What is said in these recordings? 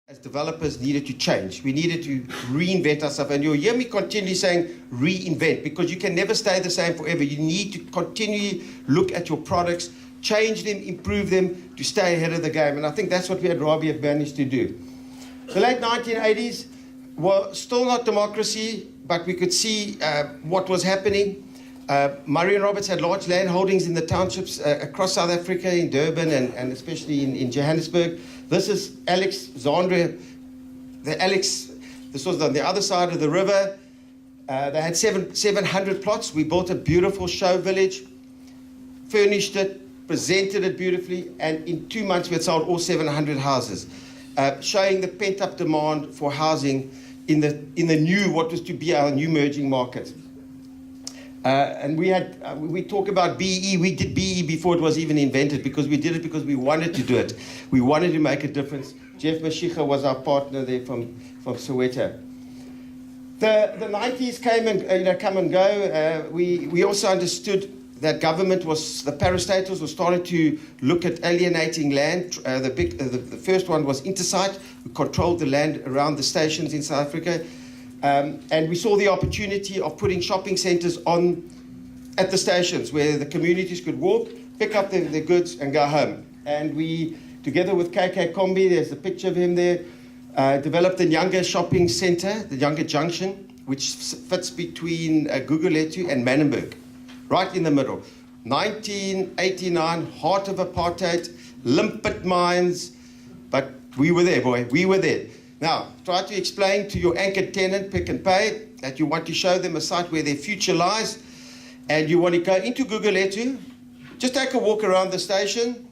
as developers needed to change. We needed to reinvent ourselves. And you'll hear me continually saying reinvent, because you can never stay the same forever. You need to continually look at your products, change them, improve them to stay ahead of the game. And I think that's what we at Rabie have managed to do. The late 1980s were still not democracy, but we could see what was happening. Murray and Roberts had large land holdings in the townships across South Africa, in Durban and especially in Johannesburg. This is Alex Zandre. This was on the other side of the river. They had 700 plots. We built a beautiful show village, furnished it, presented it beautifully, and in 2 months we had sold all 700 houses, showing the pent-up demand for housing in the new, what was to be our new emerging market. And we talk about BE. We did BE before it was even invented, because we did it because we wanted to do it. We wanted to make a difference. Jeff Mashicha was our partner there from Soweto. The 90s come and go. We also understood that government was, the parastatals were starting to look at alienating land. The first one was Intersight, who controlled the land around the stations in South Africa. And we saw the opportunity of putting shopping centres at the stations where the communities could walk, pick up their goods and go home. And we, together with KK Kombi, there's a picture of him there, developed the Younger Shopping Centre, the Younger Junction, which fits between Gugulethu and Manenberg, right in the middle. 1989, heart of apartheid, limpet mines, but we were there, boy, we were there. Now, try to explain to your anchor tenant, Pick n Pay, that you want to show them a site where their future lies, and you want to go into Gugulethu, just take a walk around the station,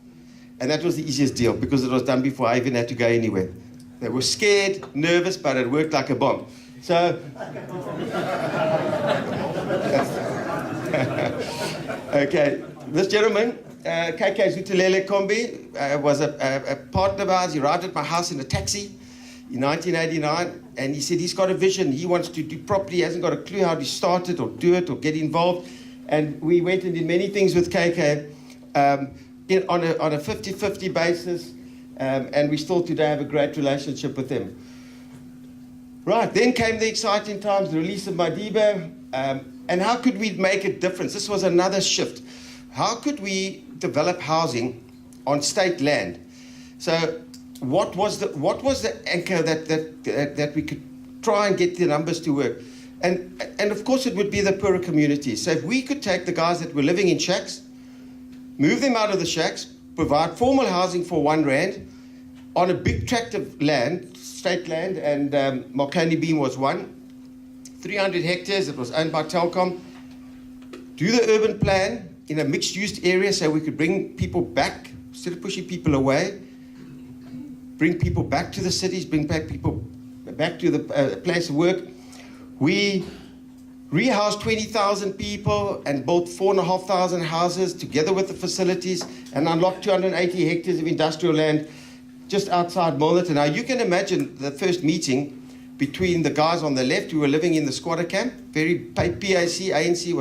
and that was the easiest deal, because it was done before I even had to go anywhere. They were scared, nervous, but it worked like a bomb. So, okay, this gentleman, KK Zutulele Kombi, was a partner of ours. He arrived at my house in a taxi in 1989, and he said he's got a vision. He wants to do property. He hasn't got a clue how to start it or do it or get involved. And we went and did many things with KK on a 50-50 basis, and we still today have a great relationship with him. Right, then came the exciting times, the release of Madiba, and how could we make a difference? This was another shift. How could we develop housing on state land? So what was the anchor that we could try and get the numbers to work? And of course it would be the poorer communities. So if we could take the guys that were living in shacks, move them out of the shacks, provide formal housing for R1 on a big tract of land, state land, and Marconi Beam was one, 300 hectares, it was owned by Telkom. Do the urban plan in a mixed-use area so we could bring people back, instead of pushing people away, bring people back to the cities, bring back people back to the place of work. We rehoused 20,000 people and built 4,500 houses together with the facilities and unlocked 280 hectares of industrial land just outside Milnerton. Now you can imagine the first meeting between the guys on the left who were living in the squatter camp, very PAC, ANC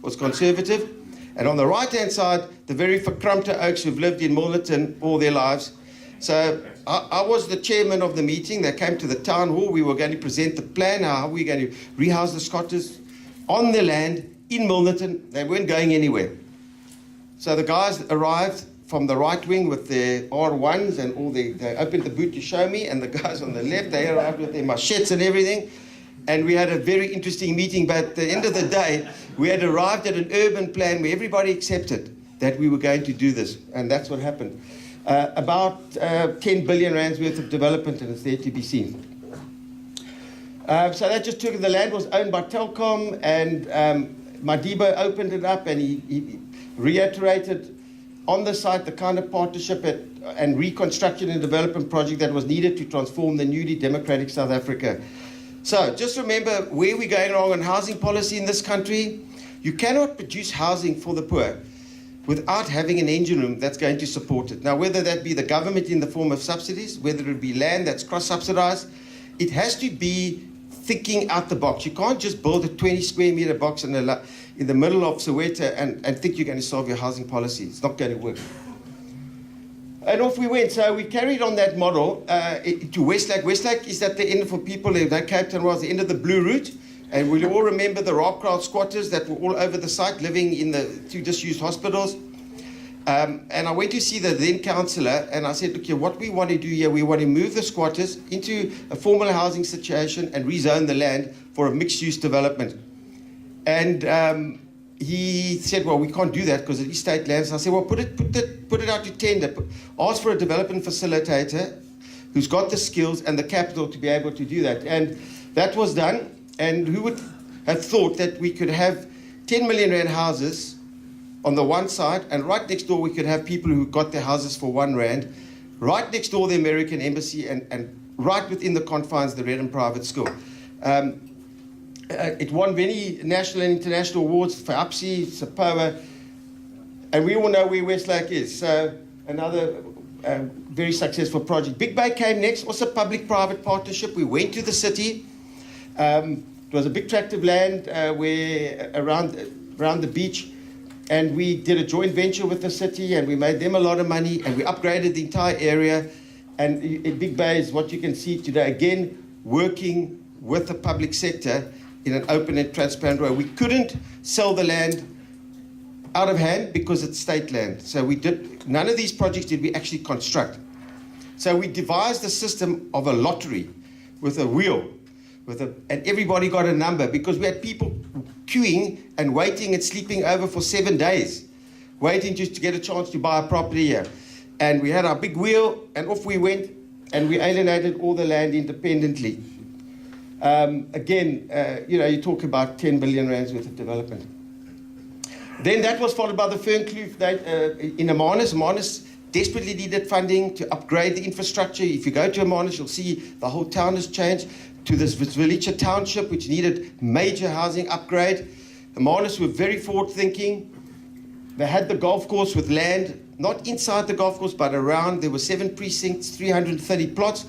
was conservative, and on the right-hand side, the very verkrampte oaks who've lived in Milnerton all their lives. So I was the chairman of the meeting. They came to the town hall. We were going to present the plan, how we were going to rehouse the squatters on the land in Milnerton. They weren't going anywhere. So the guys arrived from the right wing with their R1s and all they opened the boot to show me, and the guys on the left, they arrived with their machetes and everything. And we had a very interesting meeting, but at the end of the day, we had arrived at an urban plan where everybody accepted that we were going to do this, and that's what happened. About 10 billion rands worth of development, and it's there to be seen. So that just took, the land was owned by Telkom, and Madiba opened it up, and he reiterated on the site the kind of partnership and reconstruction and development project that was needed to transform the newly democratic South Africa. So just remember where we're going wrong on housing policy in this country. You cannot produce housing for the poor without having an engine room that's going to support it. Now, whether that be the government in the form of subsidies, whether it be land that's cross-subsidized, it has to be thinking out the box. You can't just build a 20 square meter box in the middle of Soweto and think you're going to solve your housing policy. It's not going to work. And off we went. So we carried on that model to Westlake. Westlake is at the end, for people in Cape Town, was the end of the Blue Route. And we all remember the Robcraft squatters that were all over the site, living in the two disused hospitals. And I went to see the then councillor, and I said, look here, what we want to do here, we want to move the squatters into a formal housing situation and rezone the land for a mixed-use development. And he said, well, we can't do that because it is state land. So I said, well, put it out to tender. Ask for a development facilitator who's got the skills and the capital to be able to do that. And that was done. And who would have thought that we could have 10 million rand houses on the one side, and right next door we could have people who got their houses for R1, right next door the American Embassy, and right within the confines the REIM private school. It won many national and international awards for UPSI, SAPOA, and we all know where Westlake is. So another very successful project. Big Bay came next, also public-private partnership. We went to the city. It was a big tract of land where around the beach, and we did a joint venture with the city, and we made them a lot of money, and we upgraded the entire area. And Big Bay is what you can see today, again, working with the public sector in an open and transparent way. We couldn't sell the land out of hand because it's state land. So none of these projects did we actually construct. So we devised a system of a lottery with a wheel, and everybody got a number, because we had people queuing and waiting and sleeping over for 7 days, waiting just to get a chance to buy a property here. And we had our big wheel, and off we went, and we alienated all the land independently. You talk about 10 billion rands worth of development. Then that was followed by the Fernkloof in Amanus. Amanus desperately needed funding to upgrade the infrastructure. If you go to Amanus, you'll see the whole town has changed to this Village township, which needed major housing upgrade. Amanus were very forward-thinking. They had the golf course with land, not inside the golf course, but around. There were 7 precincts, 330 plots.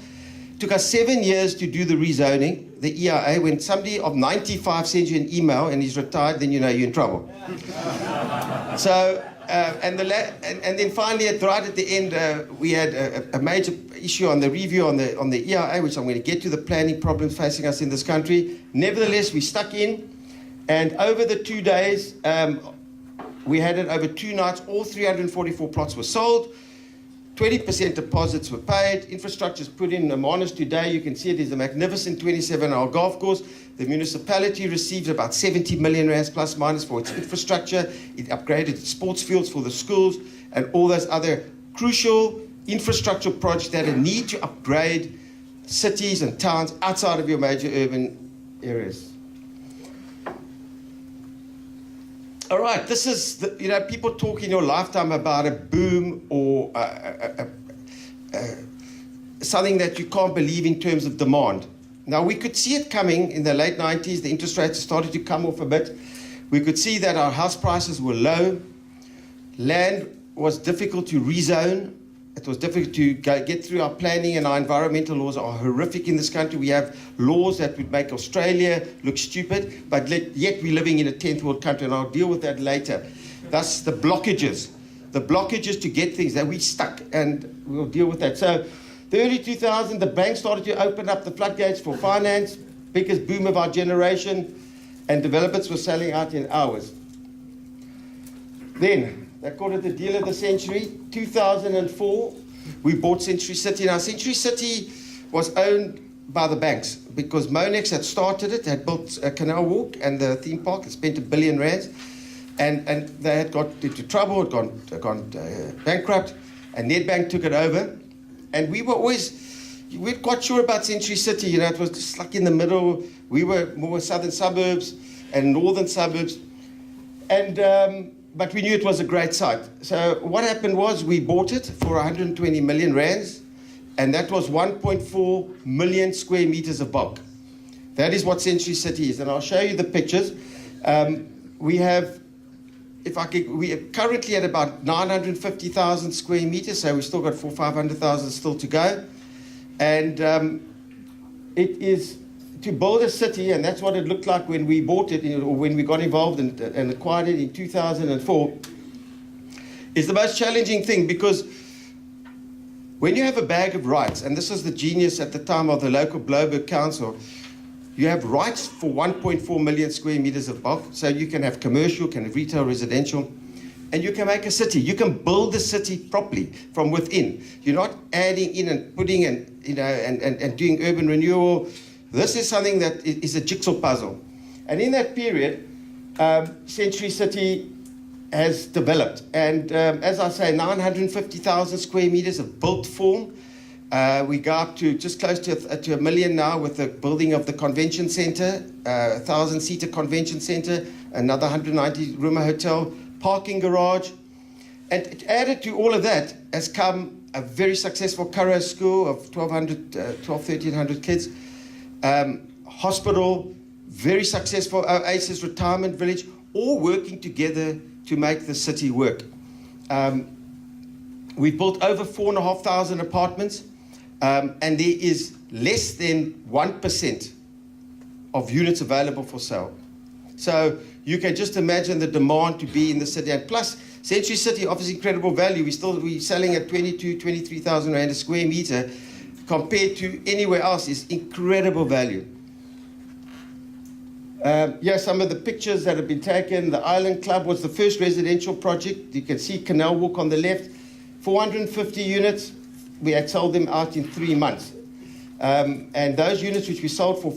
It took us 7 years to do the rezoning, the EIA. When somebody of 95 sends you an email and he's retired, then you know you're in trouble. So, and then finally, right at the end, we had a major issue on the review on the EIA, which I'm going to get to, the planning problems facing us in this country. Nevertheless, we stuck in, and over the 2 days, we had it over 2 nights. All 344 plots were sold. 20% deposits were paid. Infrastructure is put in. Amanus today, you can see it is a magnificent 27-hole golf course. The municipality received about 70 million rands plus minus for its infrastructure. It upgraded its sports fields for the schools and all those other crucial infrastructure projects that need to upgrade cities and towns outside of your major urban areas. All right, this is, people talk in your lifetime about a boom or something that you can't believe in terms of demand. Now, we could see it coming in the late 90s. The interest rates started to come off a bit. We could see that our house prices were low. Land was difficult to rezone. It was difficult to get through our planning, and our environmental laws are horrific in this country. We have laws that would make Australia look stupid, but yet we're living in a 10th world country, and I'll deal with that later. Thus, the blockages to get things that we stuck, and we'll deal with that. So, the early 2000s, the banks started to open up the floodgates for finance, biggest boom of our generation, and developers were selling out in hours. Then, they called it the deal of the century. 2004, we bought Century City. Now, Century City was owned by the banks because Monex had started it, had built a canal walk and the theme park, had spent R1 billion, and they had got into trouble, had gone bankrupt, and Nedbank took it over. And we were quite sure about Century City. It was just like in the middle. We were more southern suburbs and northern suburbs. And but we knew it was a great site. So what happened was we bought it for 120 million rands, and that was 1.4 million square meters of bulk. That is what Century City is, and I'll show you the pictures. We are currently at about 950,000 square meters, so we've still got 500,000 still to go. And it is to build a city, and that's what it looked like when we bought it, or when we got involved and acquired it in 2004, is the most challenging thing, because When you have a bag of rights, and this is the genius at the time of the local Bloberg Council, you have rights for 1.4 million square meters of bulk, so you can have commercial, can have retail, residential, and you can make a city. You can build a city properly from within. You're not adding in and putting in, and doing urban renewal. This is something that is a jigsaw puzzle. And in that period, Century City has developed. And as I say, 950,000 square meters of built form. We go up to just close to 1 million now with the building of the convention center, 1,000-seater convention center, another 190-room hotel, parking garage. And added to all of that has come a very successful Currow school of 1,300 kids, hospital, very successful Oasis retirement village, all working together to make the city work. We've built over 4,500 apartments, and there is less than 1% of units available for sale. So you can just imagine the demand to be in the city. And plus, Century City offers incredible value. We're selling at 23,000 rand a square meter, compared to anywhere else is incredible value. Some of the pictures that have been taken. The Island Club was the first residential project. You can see Canal Walk on the left. 450 units. We had sold them out in 3 months. And those units which we sold for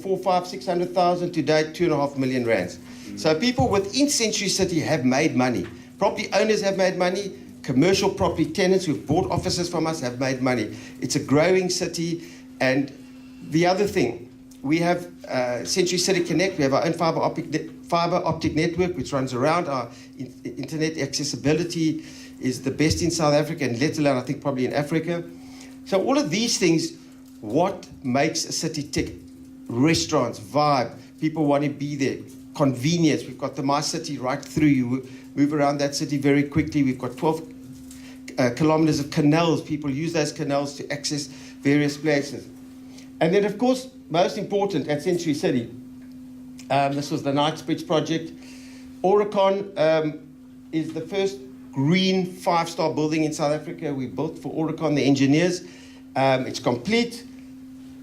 600,000, today 2.5 million rands. So people within Century City have made money. Property owners have made money. Commercial property tenants who've bought offices from us have made money. It's a growing city. And the other thing, we have Century City Connect. We have our own fiber optic network which runs around. Our internet accessibility is the best in South Africa, and let alone I think probably in Africa. So all of these things, what makes a city tick? Restaurants, vibe, people want to be there. Convenience, we've got the My City right through. You move around that city very quickly. We've got 12 kilometers of canals. People use those canals to access various places. And then, of course, most important at Century City, this was the Knightsbridge project. Auricon is the first green 5-star building in South Africa. We built for Auricon, the engineers. It's complete,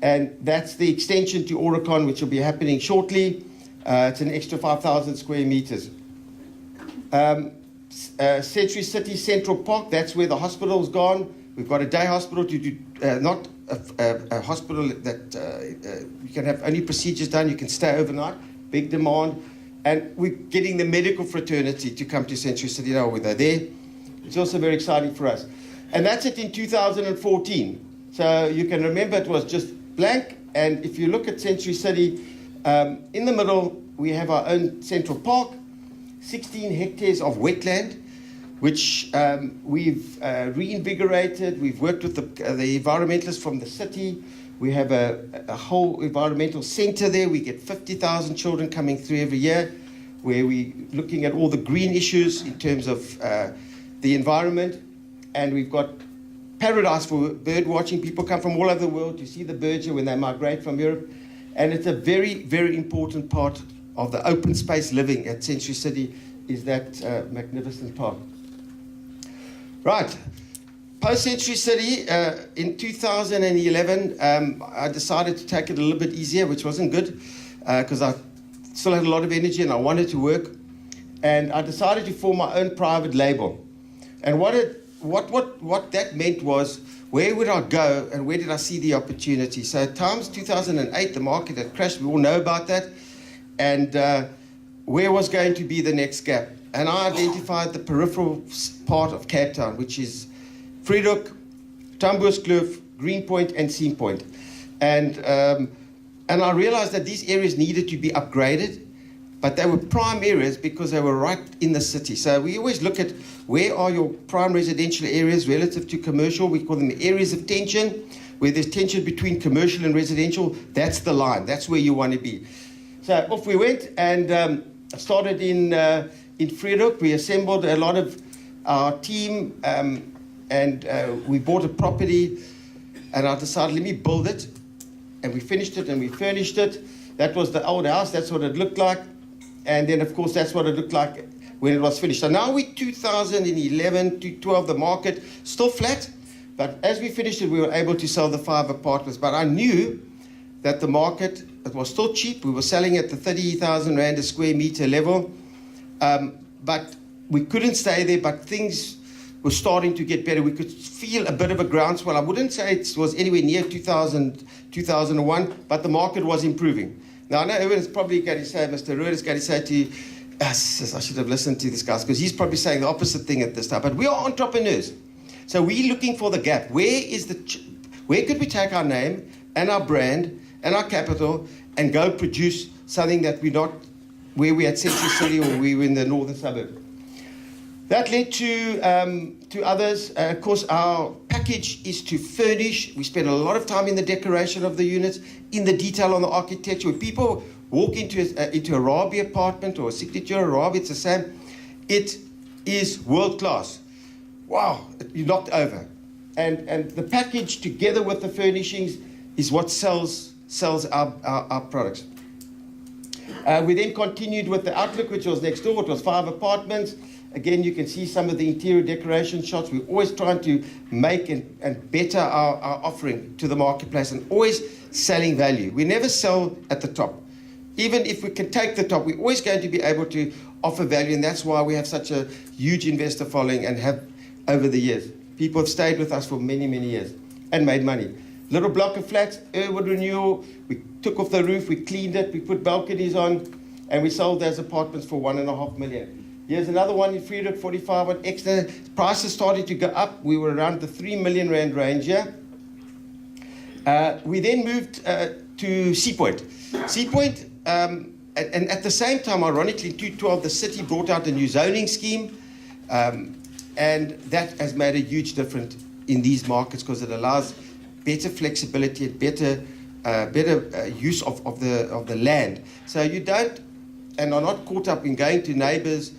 and that's the extension to Auricon, which will be happening shortly. It's an extra 5,000 square meters. Century City Central Park, that's where the hospital's gone. We've got a day hospital to do, not a hospital that you can have only procedures done, you can stay overnight, big demand. And we're getting the medical fraternity to come to Century City now, where they're there. It's also very exciting for us. And that's it in 2014. So you can remember it was just blank. And if you look at Century City, in the middle, we have our own Central Park, 16 hectares of wetland, which we've reinvigorated. We've worked with the environmentalists from the city. We have a whole environmental center there. We get 50,000 children coming through every year, where we're looking at all the green issues in terms of the environment. And we've got paradise for bird watching. People come from all over the world to see the birds here when they migrate from Europe. And it's a very, very important part of the open space living at Century City, is that magnificent park. Right. Post-Century City, in 2011, I decided to take it a little bit easier, which wasn't good, because I still had a lot of energy and I wanted to work. And I decided to form my own private label. And what that meant was, where would I go and where did I see the opportunity? So at times, 2008, the market had crashed. We all know about that. And where was going to be the next gap? And I identified the peripheral part of Cape Town, which is Vredok, Tamboerskloof, Greenpoint, and Seapoint. And I realized that these areas needed to be upgraded, but they were prime areas because they were right in the city. So we always look at where are your prime residential areas relative to commercial. We call them areas of tension, where there's tension between commercial and residential. That's the line. That's where you want to be. So off we went and started in Vredok. We assembled a lot of our team, and we bought a property, and I decided, let me build it. And we finished it and we furnished it. That was the old house. That's what it looked like. And then, of course, that's what it looked like when it was finished. So now we're 2011 to 12, the market still flat, But as we finished it, we were able to sell the 5 apartments. But I knew that the market, it was still cheap. We were selling at the 30,000 Rand a square meter level. But we couldn't stay there, but things were starting to get better. We could feel a bit of a groundswell. I wouldn't say it was anywhere near 2001, but the market was improving. Now, I know everyone's probably going to say, Mr. Ruud is going to say to you, yes, I should have listened to this guy, because he's probably saying the opposite thing at this time. But we are entrepreneurs. So we're looking for the gap. Where could we take our name and our brand and our capital and go produce something that we're not where we at Central City or we were in the northern suburb? That led to others. Of course, our package is to furnish. We spend a lot of time in the decoration of the units, in the detail on the architecture. When people walk into a Rabie apartment or a signature Rabie, it's the same. It is world class. Wow, you knocked over. And the package together with the furnishings is what sells our products. We then continued with the Outlook, which was next door. It was 5 apartments. Again, you can see some of the interior decoration shots. We're always trying to make and better our offering to the marketplace and always selling value. We never sell at the top. Even if we can take the top, we're always going to be able to offer value, and that's why we have such a huge investor following and have over the years. People have stayed with us for many, many years and made money. Little block of flats, urban renewal. We took off the roof, we cleaned it, we put balconies on, and we sold those apartments for 1.5 million. Here's another one in Freedom, 45 on extra. Prices started to go up. We were around the 3 million Rand range here. We then moved to Sea Point. Sea Point, and at the same time, ironically, in 2012, the city brought out a new zoning scheme, and that has made a huge difference in these markets because it allows better flexibility and better use of the land. So you don't and are not caught up in going to neighbors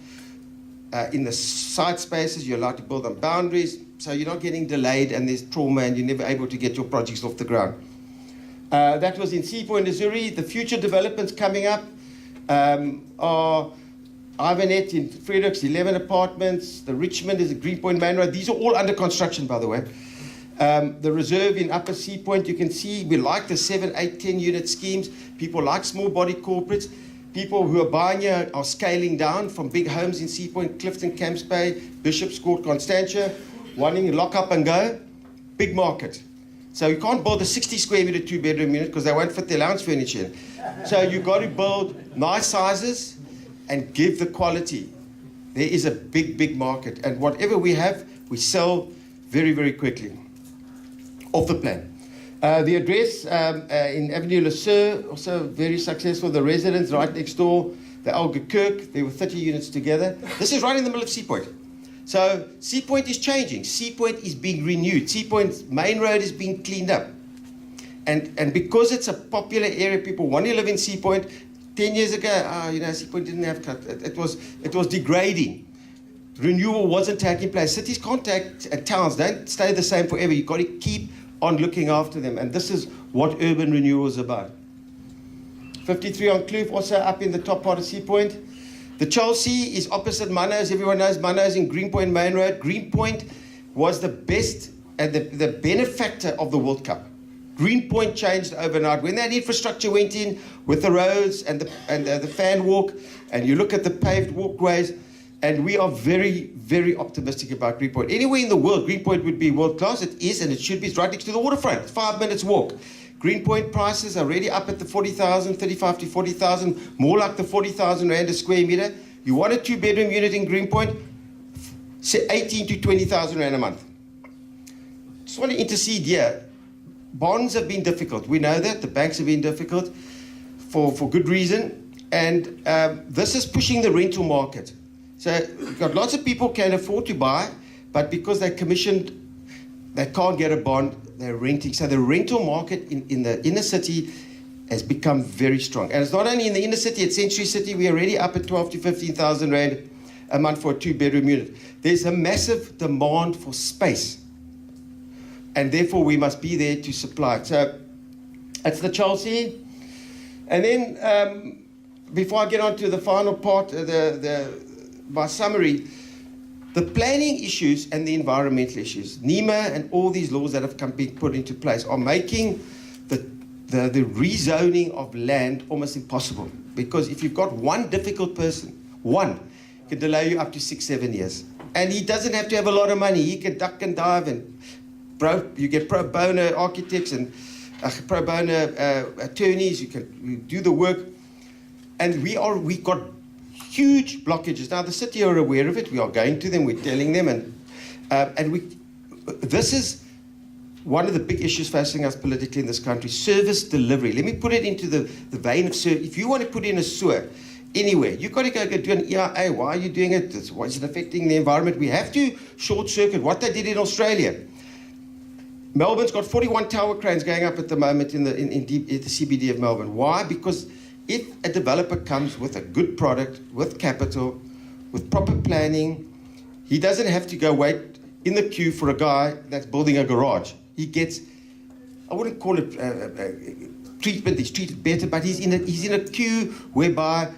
in the side spaces. You're allowed to build on boundaries, so you're not getting delayed and there's trauma and you're never able to get your projects off the ground. That was in Sea Point, Missouri. The future developments coming up are Ivanet in Fredericks, 11 apartments. The Richmond is a Greenpoint Main Road. These are all under construction, by the way. The Reserve in Upper Sea Point, you can see we like the 7, 8, 10 unit schemes. People like small body corporates. People who are buying here are scaling down from big homes in Sea Point, Clifton, Camps Bay, Bishop's Court, Constantia, wanting to lock up and go. Big market. So you can't build a 60 square meter 2-bedroom unit because they won't fit their lounge furniture in. So you've got to build nice sizes and give the quality. There is a big, big market. And whatever we have, we sell very, very quickly. Off the plan. The address in Avenue Le Sueur, also very successful. The residence right next door, the Elger Kirk, there were 30 units together. This is right in the middle of Sea Point. So Sea Point is changing. Sea Point is being renewed. Sea Point's main road is being cleaned up. And because it's a popular area, people want to live in Sea Point. 10 years ago, Sea Point didn't have cut. It was degrading. Renewal wasn't taking place. Cities can't take, towns don't stay the same forever. You've got to keep on looking after them. And this is what urban renewal is about. 53 on Kloof, also up in the top part of Sea Point. The Chelsea is opposite Manno's. Everyone knows Manno's in Greenpoint Main Road. Greenpoint was the best and the benefactor of the World Cup. Greenpoint changed overnight. When that infrastructure went in with the roads and the fan walk, and you look at the paved walkways, and we are very, very optimistic about Greenpoint. Anywhere in the world, Greenpoint would be world class. It is, and it should be. It's right next to the waterfront. It's 5 minutes walk. Greenpoint prices are already up at the 40,000, 35 to 40,000, more like the 40,000 Rand a square meter. You want a 2-bedroom unit in Greenpoint, 18 to 20,000 Rand a month. Just want to intercede here. Bonds have been difficult. We know that. The banks have been difficult for good reason. And this is pushing the rental market. So you've got lots of people can afford to buy, but because they're commissioned, they can't get a bond, they're renting. So the rental market in the inner city has become very strong. And it's not only in the inner city, at Century City, we're already up at 12 to 15,000 Rand a month for a 2-bedroom unit. There's a massive demand for space. And therefore, we must be there to supply it. So that's the And then, before I get on to the final part, my summary, The planning issues and the environmental issues, NEMA and all these laws that have been put into place are making the rezoning of land almost impossible. Because if you've got one difficult person, one, can delay you up to 6-7 years. And he doesn't have to have a lot of money. He can duck and dive, and you get pro bono architects and pro bono attorneys. You do the work. And we've got huge blockages. Now, the city are aware of it. We are going to them. We're telling them. This is one of the big issues facing us politically in this country, service delivery. Let me put it into the vein of service. If you want to put in a sewer anywhere, you've got to go do an EIA. Why are you doing it? Why is it affecting the environment? We have to short circuit what they did in Australia. Melbourne's got 41 tower cranes going up at the moment in the CBD of Melbourne. Why? Because if a developer comes with a good product, with capital, with proper planning, he doesn't have to go wait in the queue for a guy that's building a garage. He gets, I wouldn't call it treatment, he's treated better, but he's in a queue whereby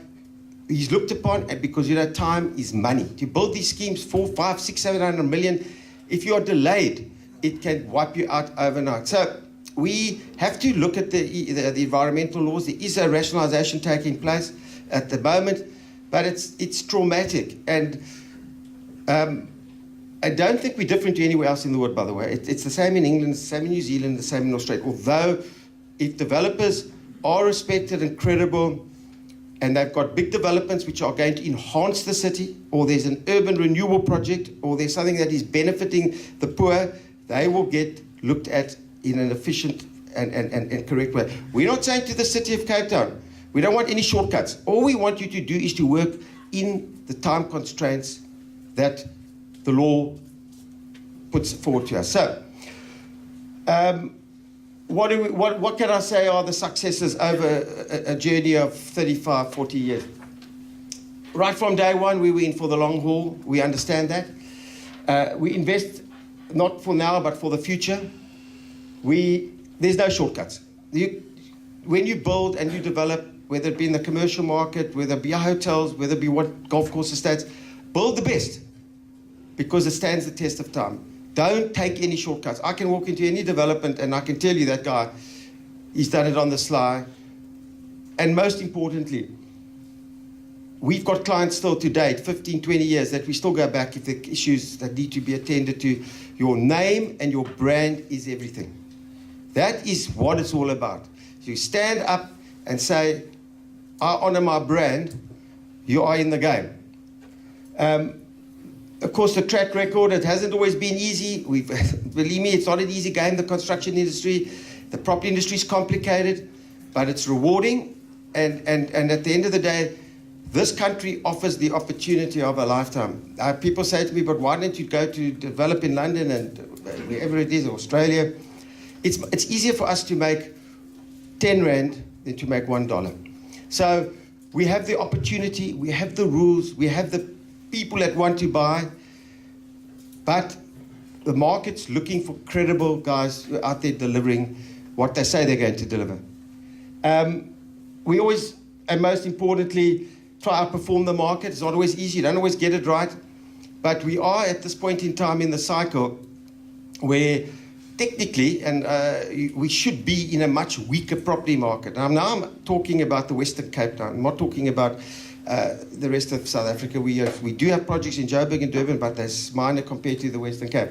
he's looked upon, and because time is money. To build these schemes, 4, 5, 6, 700 million, if you are delayed, it can wipe you out overnight. So we have to look at the environmental laws. There is a rationalisation taking place at the moment, but it's traumatic. And I don't think we're different to anywhere else in the world, by the way. It's the same in England, the same in New Zealand, the same in Australia. Although, if developers are respected and credible, and they've got big developments which are going to enhance the city, or there's an urban renewal project, or there's something that is benefiting the poor, they will get looked at in an efficient and correct way. We're not saying to the city of Cape Town, we don't want any shortcuts. All we want you to do is to work in the time constraints that the law puts forward to us. So, what can I say are the successes over a journey of 35, 40 years? Right from day one, we were in for the long haul. We understand that. We invest not for now, but for the future. There's no shortcuts. When you build and you develop, whether it be in the commercial market, whether it be hotels, whether it be what golf course estates, build the best, because it stands the test of time. Don't take any shortcuts. I can walk into any development and I can tell you that guy, he's done it on the sly. And most importantly, we've got clients still to date, 15, 20 years, that we still go back if the issues that need to be attended to. Your name and your brand is everything. That is what it's all about. So you stand up and say, I honor my brand, you are in the game. Of course, the track record, it hasn't always been easy. Believe me, it's not an easy game, the construction industry. The property industry is complicated, but it's rewarding. And at the end of the day, this country offers the opportunity of a lifetime. People say to me, but why don't you go to develop in London and wherever it is, Australia? It's easier for us to make 10 Rand than to make $1. So we have the opportunity, we have the rules, we have the people that want to buy, but the market's looking for credible guys out there delivering what they say they're going to deliver. We always, and most importantly, try to outperform the market. It's not always easy, you don't always get it right, but we are at this point in time in the cycle where technically, and we should be in a much weaker property market. Now I'm talking about the Western Cape Town. I'm not talking about the rest of South Africa. We do have projects in Joburg and Durban, but they're minor compared to the Western Cape.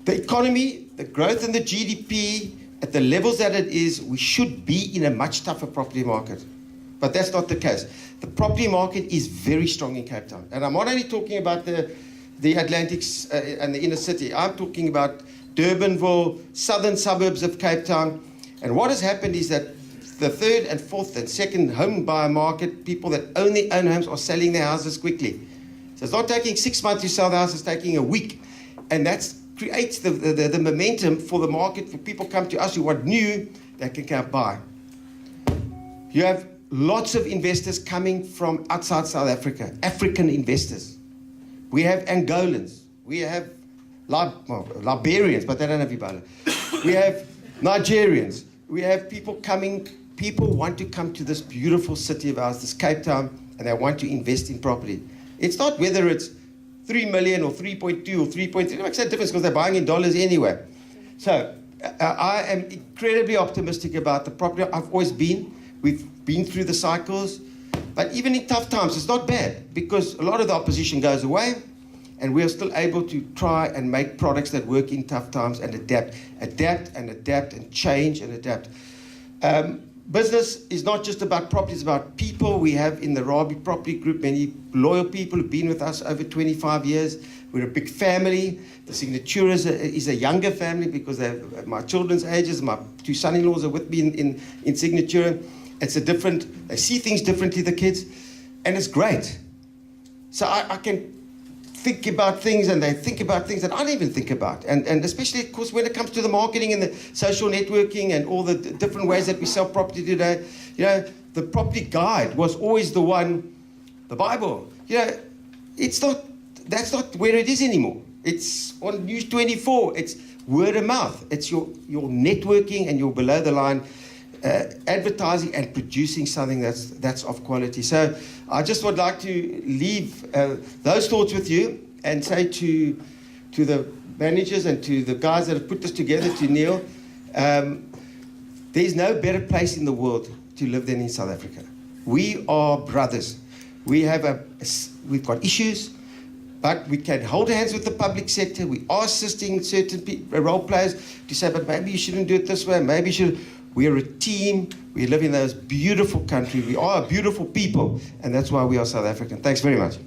The economy, the growth in the GDP, at the levels that it is, we should be in a much tougher property market. But that's not the case. The property market is very strong in Cape Town. And I'm not only talking about the Atlantics and the inner city. I'm talking about Durbanville, southern suburbs of Cape Town. And what has happened is that the third and fourth and second home buyer market, people that own their own homes, are selling their houses quickly. So it's not taking 6 months to sell the house, it's taking a week. And that creates the momentum for the market, for people come to us who want new, they can come buy. You have lots of investors coming from outside South Africa, African investors. We have Angolans, we have Liberians, but they don't have Ebola. We have Nigerians, we have people coming. People want to come to this beautiful city of ours, this Cape Town, and they want to invest in property. It's not whether it's 3 million or 3.2 or 3.3. It makes no difference because they're buying in dollars anyway. So I am incredibly optimistic about the property. I've always been. We've been through the cycles. But even in tough times, it's not bad because a lot of the opposition goes away and we are still able to try and make products that work in tough times and adapt and change and adapt. Business is not just about property, it's about people. We have in the Rabie Property Group many loyal people who've been with us over 25 years. We're a big family. The Signature is a younger family because they're my children's ages. My two son-in-laws are with me in Signature. It's a different, they see things differently, the kids, and it's great. So I can think about things and they think about things that I don't even think about. And especially, of course, when it comes to the marketing and the social networking and all the different ways that we sell property today, you know, the property guide was always the one, the Bible. You know, that's not where it is anymore. It's on News 24. It's word of mouth. It's your networking and your below the line advertising and producing something that's of quality. So I just would like to leave those thoughts with you and say to the managers and to the guys that have put this together, to Neil, there's no better place in the world to live than in South Africa. We are brothers. We've got issues, but we can hold hands with the public sector. We are assisting certain role players to say, but maybe you shouldn't do it this way, maybe you should. We are a team. We live in this beautiful country. We are a beautiful people, and that's why we are South African. Thanks very much.